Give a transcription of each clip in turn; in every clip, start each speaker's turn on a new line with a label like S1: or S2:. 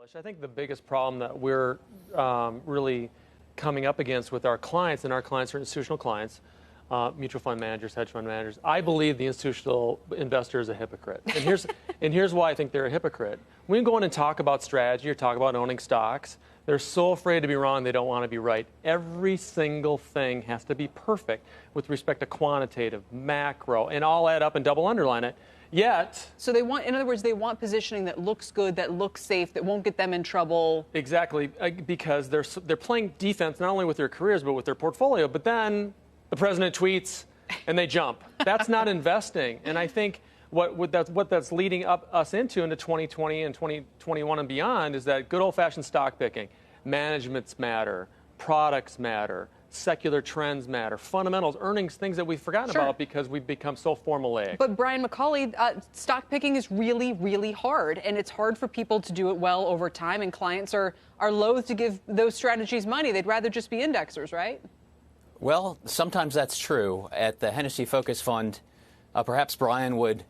S1: I think the biggest problem that we're really coming up against with our clients, and our clients are institutional clients, mutual fund managers, hedge fund managers. I believe the institutional investor is a hypocrite. And here's why I think they're a hypocrite. When you go in and talk about strategy or talk about owning stocks, they're so afraid to be wrong, they don't want to be right. Every single thing has to be perfect with respect to quantitative, macro, and all add up and double underline it. Yet,
S2: so they want, in other words, they want positioning that looks good, that looks safe, that won't get them in trouble.
S1: Exactly, because they're playing defense not only with their careers but with their portfolio. But then the president tweets and they jump. That's not investing. And I think what that's leading us into 2020 and 2021 and beyond is that good old-fashioned stock picking. Managements matter, products matter, secular trends matter, fundamentals, earnings, things that we've forgotten about because we've become so formulaic.
S2: But Brian Macauley, stock picking is really, really hard, and it's hard for people to do it well over time, and clients are loath to give those strategies money. They'd rather just be indexers, right?
S3: Well, sometimes that's true. At the Hennessy Focus Fund, perhaps Brian would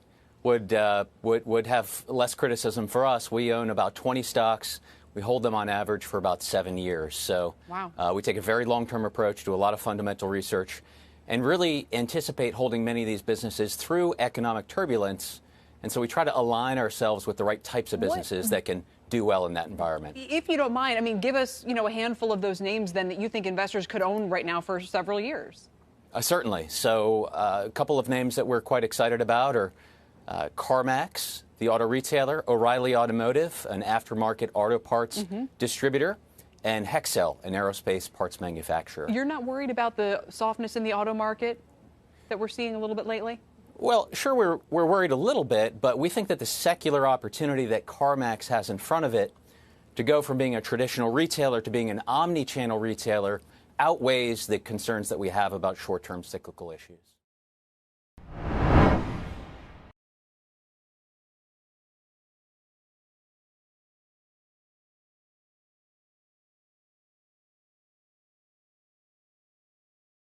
S3: have less criticism for us. We own about 20 stocks. We hold them on average for about 7 years. So we take a very long-term approach, do a lot of fundamental research, and really anticipate holding many of these businesses through economic turbulence. And so we try to align ourselves with the right types of businesses that can do well in that environment.
S2: If you don't mind, I mean, give us, a handful of those names then that you think investors could own right now for several years.
S3: Certainly. So a couple of names that we're quite excited about are CarMax, the auto retailer, O'Reilly Automotive, an aftermarket auto parts distributor, and Hexcel, an aerospace parts manufacturer.
S2: You're not worried about the softness in the auto market that we're seeing a little bit lately?
S3: Well, sure, we're worried a little bit, but we think that the secular opportunity that CarMax has in front of it to go from being a traditional retailer to being an omni-channel retailer outweighs the concerns that we have about short-term cyclical issues.